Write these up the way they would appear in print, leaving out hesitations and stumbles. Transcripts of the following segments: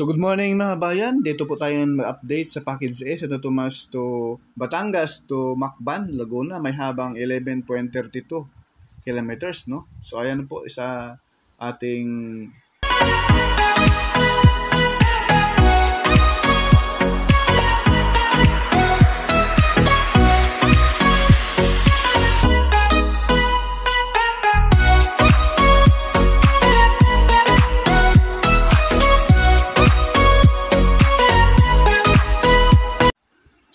So good morning mga bayan, dito po tayo mag-update sa package A sa Tomas to Batangas to Macban, Laguna. May habang 11.32 kilometers, no? So ayan po sa ating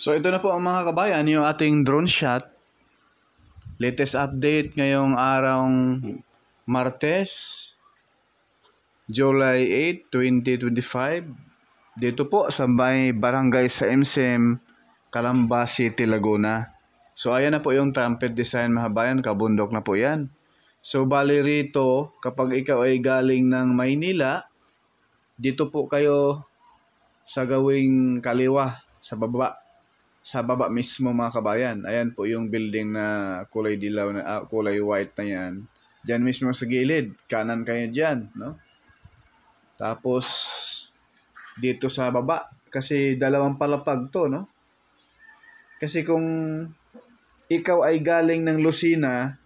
So ito na po ang mga kabayan, yung ating drone shot. Latest update ngayong arang Martes, July 8, 2025. Dito po sa may barangay sa MSM, Calamba City, Laguna. So ayan na po yung trumpet design mga kabayan, kabundok na po yan. So bali rito, kapag ikaw ay galing ng Maynila, dito po kayo sa gawing kaliwa, sa baba mismo mga kabayan. Ayan po yung building na kulay dilaw na kulay white na yan. Diyan mismo sa gilid, kanan kayo diyan, no? Tapos dito sa baba kasi dalawang palapag to, no? Kasi kung ikaw ay galing ng Lucena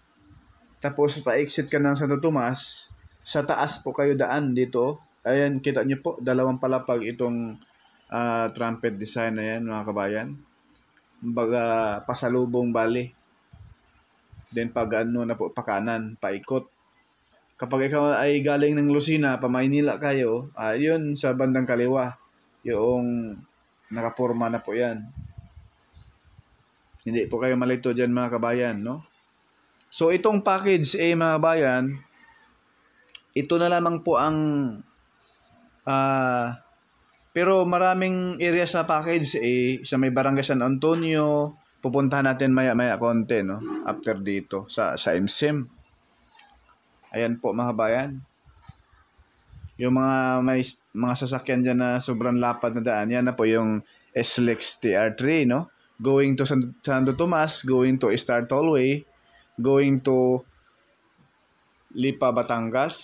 tapos pa-exit ka ng Santo Tomas, sa taas po kayo daan dito. Ayan, kita niyo po, dalawang palapag itong trumpet design na yan mga kabayan. Baga pasalubong bali. Then pag ano na po pakanan, paikot. Kapag ikaw ay galing ng Lucena, pa Maynila kayo, yun sa bandang kaliwa. Yung nakapurma na po yan. Hindi po kayo malito dyan mga kabayan, no? So itong package A mga kabayan, ito na lamang po ang pero maraming area sa package sa may Barangay San Antonio. Pupuntahan natin maya-maya konti, no? After dito sa MSM. Ayan po mga bayan. Yung may mga sasakyan dyan na sobrang lapad na daan, yan na po yung SLEX TR3, no? Going to Santo Tomas, going to Star Tollway, going to Lipa, Batangas,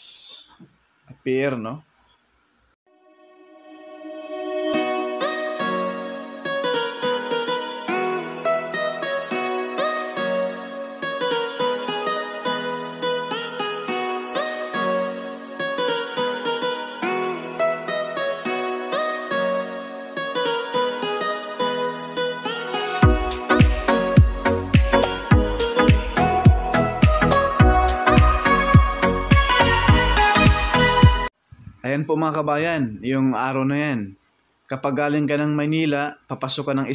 Pier, no? Ayan po mga kabayan, yung araw na yan. Kapag galing ka ng Maynila, papasok ka ng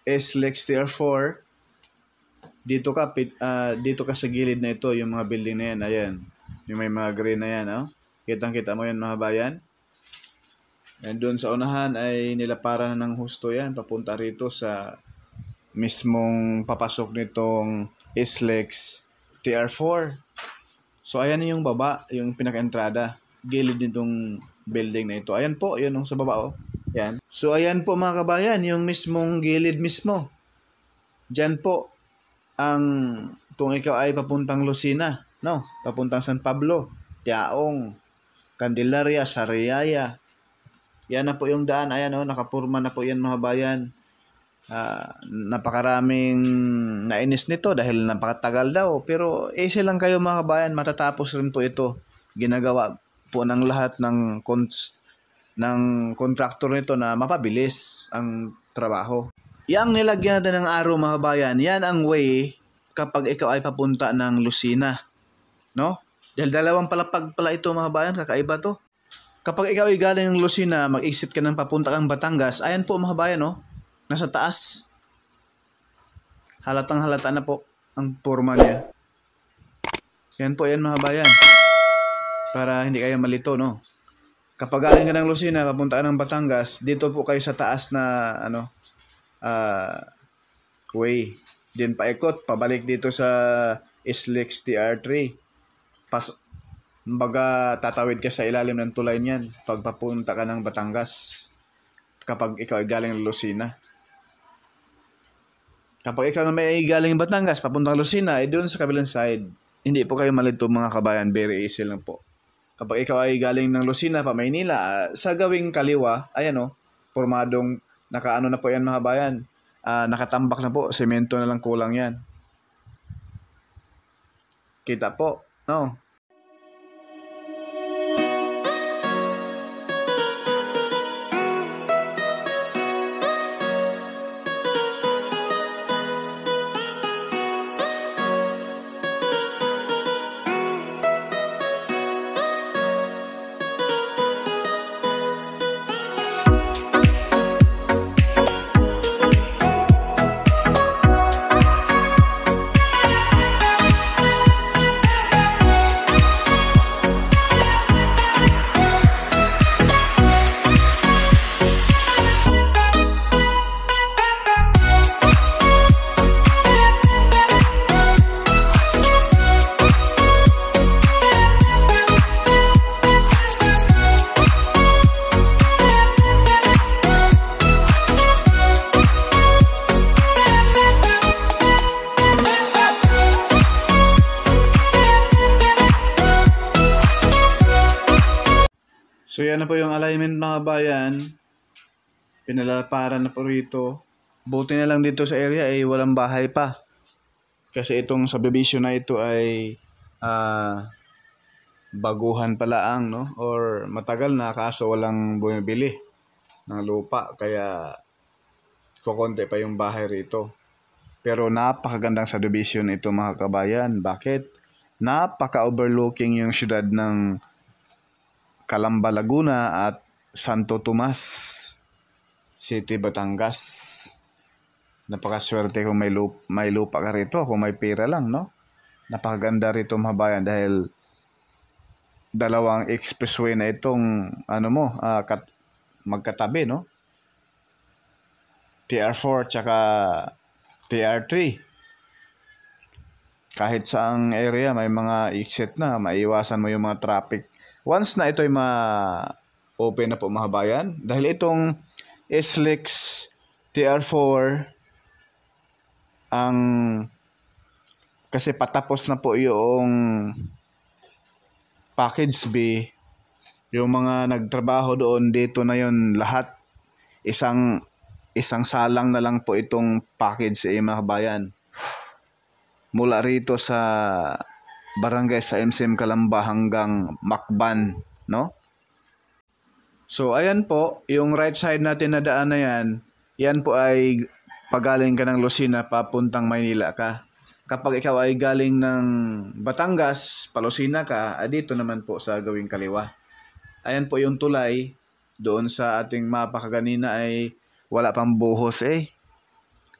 SLEX TR4, dito ka sa gilid na ito, yung mga building na yan, ayan. Yung may mga green na yan, oh. Kitang-kita mo yan mga kabayan. And doon sa unahan ay nilaparan ng husto yan, papunta rito sa mismong papasok nitong SLEX TR4. So ayan yung baba, yung pinaka-entrada. Gilid nitong building na ito. Ayan po, yun sa baba, oh. Yan. So, ayan po mga kabayan, yung mismong gilid mismo. Diyan po, kung ikaw ay papuntang Lucena, no? Papuntang San Pablo, Tiaong, Candelaria, Sariaya. Yan na po yung daan. Ayan, oh, nakapurma na po yan mga kabayan. Napakaraming nainis nito dahil napakatagal daw. Pero, easy lang kayo mga kabayan, matatapos rin po ito. Ginagawa po ng lahat ng kontraktor nito na mapabilis ang trabaho. Yang nilagyan natin ng araw mga kabayan, yan ang way kapag ikaw ay papunta ng Lucena, no? Dahil dalawang palapag pala ito mga kabayan, kakaiba to. Kapag ikaw ay galing ng Lucena, mag-exit ka ng papunta kang Batangas, ayan po mga kabayan, no? Nasa taas. Halatang halata na po ang forma niya. Yan po yan mga kabayan. Para hindi kayo malito, no? Kapag galing ka ng Lucena, papunta ka ng Batangas, dito po kayo sa taas na way. Then paikot, pabalik dito sa SLEX TR3. Baga tatawid ka sa ilalim ng tulay niyan pag papunta ka ng Batangas. Kapag ikaw ay galing ng Lucena. Kapag ikaw na may galing Batangas, papunta ng Lucena, doon sa kabilang side, hindi po kayo malito mga kabayan, very easy lang po. Kapag ikaw ay galing ng Lucena pa Maynila, sa gawing kaliwa, ayan o, formadong nakaano na po yan mga bayan. Nakatambak na po, semento na lang kulang yan. Kita po, no? So yan na po yung alignment mga bayan. Pinalaparan na po rito. Buti na lang dito sa area ay walang bahay pa. Kasi itong subdivision na ito ay baguhan pala ang, no? Or matagal na kaso walang bumibili ng lupa. Kaya kukonti pa yung bahay rito. Pero napakagandang subdivision ito mga kabayan. Bakit? Napaka-overlooking yung syudad ng Calamba, Laguna at Santo Tomas City, Batangas. Napakaswerte kung may lupa ka rito, kung may pera lang, no? Napakaganda rito mga bayan dahil dalawang expressway na itong magkatabi, no? TR4 tsaka TR3. Kahit saang area may mga exit na, maiwasan mo yung mga traffic. Once na ito ay ma-open na po mga bayan, dahil itong SLEX TR4 kasi patapos na po yung package B, yung mga nagtrabaho doon dito na yon lahat. Isang salang na lang po itong package A mga bayan. Mula rito sa barangay sa MCM Calamba hanggang Macban, no? So ayan po, yung right side natin na daan na yan po ay pagaling ka ng Lucena papuntang Maynila ka. Kapag ikaw ay galing ng Batangas, pa Lucena ka, dito naman po sa gawing kaliwa. Ayan po yung tulay, doon sa ating mapa kaganina ay wala pang buhos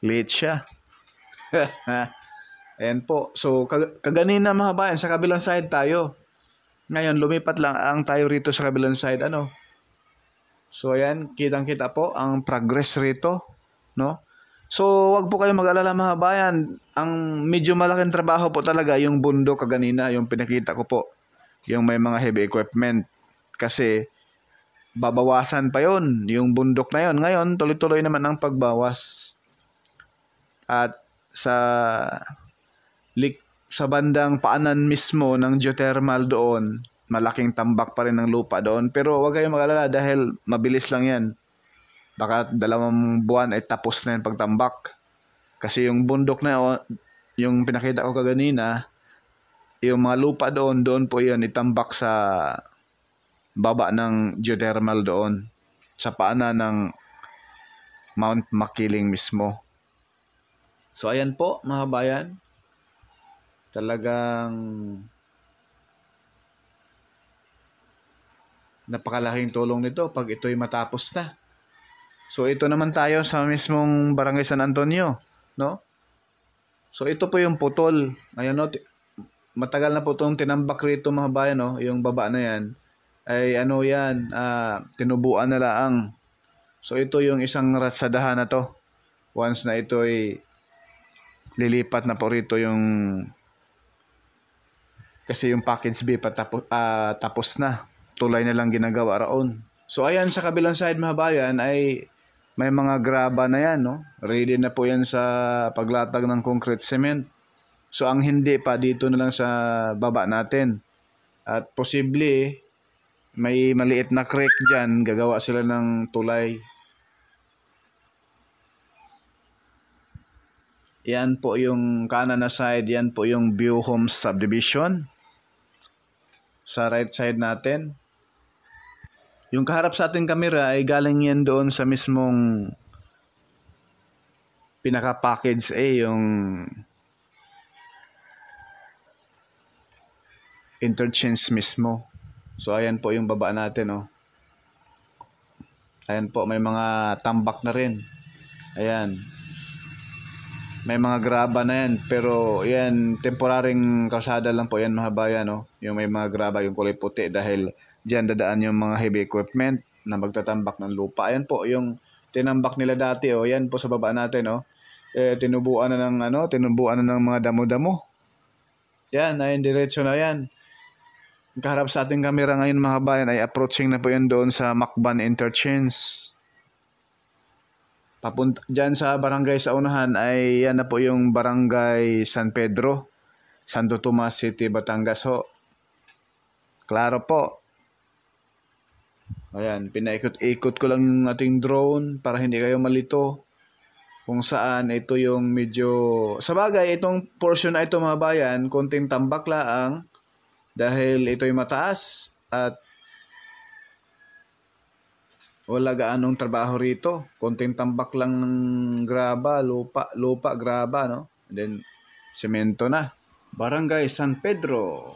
late siya. Ayan po. So, kaganina mga bayan, sa kabilang side tayo. Ngayon, lumipat lang ang tayo rito sa kabilang side. So, ayan, kitang-kita po ang progress rito. No? So, wag po kayong mag-alala mga bayan. Ang medyo malaking trabaho po talaga yung bundok kaganina, yung pinakita ko po. Yung may mga heavy equipment. Kasi, babawasan pa yon yung bundok na yon. Ngayon, tuloy-tuloy naman ang pagbawas. At sa bandang paanan mismo ng geothermal doon, malaking tambak pa rin ng lupa doon. Pero huwag kayong mag-alala dahil mabilis lang yan. Baka 2 buwan ay tapos na yung pagtambak. Kasi yung bundok na yung pinakita ko kaganina, yung mga lupa doon po yun itambak sa baba ng geothermal doon. Sa paanan ng Mount Makiling mismo. So ayan po mga bayan. Talagang napakalaking tulong nito pag ito'y matapos na. So ito naman tayo sa mismong Barangay San Antonio, no? So ito po yung putol. Ayun, no? Matagal na po itong tinambak rito mga bayan, no? Yung baba na yan ay tinubuan na laang. So ito yung isang ratsadahan na to. Once na ito'y lilipat na po rito kasi yung package B tapos na. Tulay na lang ginagawa raon. So ayan sa kabilang side mga bayan ay may mga graba na yan, no? Ready na po yan sa paglatag ng concrete cement. So ang hindi pa dito na lang sa baba natin. At posible may maliit na creek dyan, gagawa sila ng tulay. Yan po yung kanan na side, yan po yung View Homes Subdivision. Sa right side natin. Yung kaharap sa ating kamera ay galing yan doon sa mismong pinaka-package A, yung interchange mismo. So ayan po yung baba natin, oh. Ayan po, may mga tambak na rin. Ayan. May mga graba na yan, pero yan, temporaring kalsada lang po yan, mga bayan, no? Yung may mga graba, yung kulay puti, dahil dyan dadaan yung mga heavy equipment na magtatambak ng lupa. Ayan po, yung tinambak nila dati, oh, yan po sa baba natin, oh. Tinubuan na ng mga damo-damo. Yan, ayun, diretso na yan. Kaharap sa ating kamera ngayon, mga bayan, ay approaching na po yan doon sa Macban Interchange. Papunta dyan sa barangay sa unahan ay yan na po yung barangay San Pedro, Santo Tomas City, Batangas ho. Klaro po. Ayan, pinaikot-ikot ko lang yung ating drone para hindi kayo malito kung saan ito yung medyo... Sa bagay, itong portion na ito, mga bayan, konting tambak laang dahil ito'y mataas at wala gaanong trabaho rito. Konting tambak lang ng graba, lupa, graba, no? And then, semento na. Barangay San Pedro.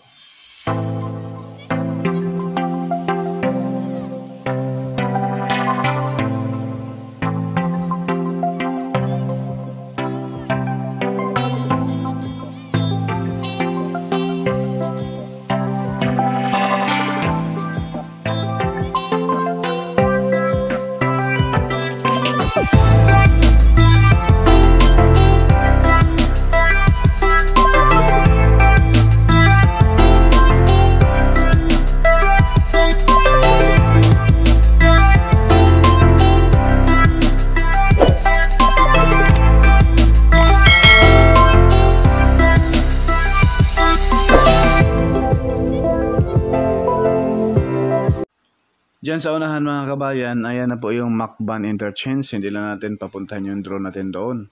Diyan sa unahan, mga kabayan, ayan na po yung Macban Interchange. Hindi lang natin papuntahan yung drone natin doon.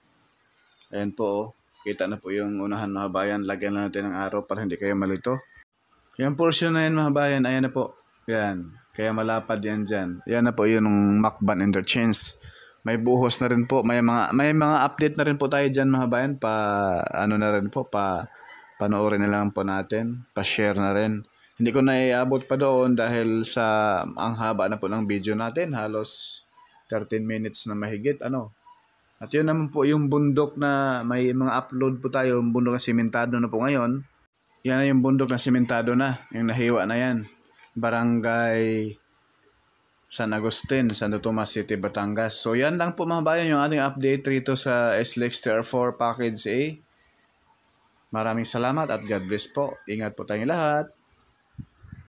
Ayan po, oh. Kita na po yung unahan, mga kabayan. Lagyan na natin ng araw para hindi kayo malito. Yung portion na yan, mga kabayan, ayan na po. Yan. Kaya malapad yan dyan. Yan na po yung Macban Interchange. May buhos na rin po. May mga update na rin po tayo dyan, mga kabayan. Panoorin na lang po natin. Pa-share na rin. Hindi ko na iabot pa doon dahil sa ang haba na po ng video natin, halos 13 minutes na mahigit, ano. At yun naman po yung bundok na may mga upload po tayo, yung bundok na simentado na po ngayon. Yan na yung bundok na simentado na, yung nahiwa na yan. Barangay San Agustin, Santo Tomas City, Batangas. So yan lang po, mga bayan, yung ating update rito sa SLEX TR4 Package A. Maraming salamat at God bless po. Ingat po tayong lahat.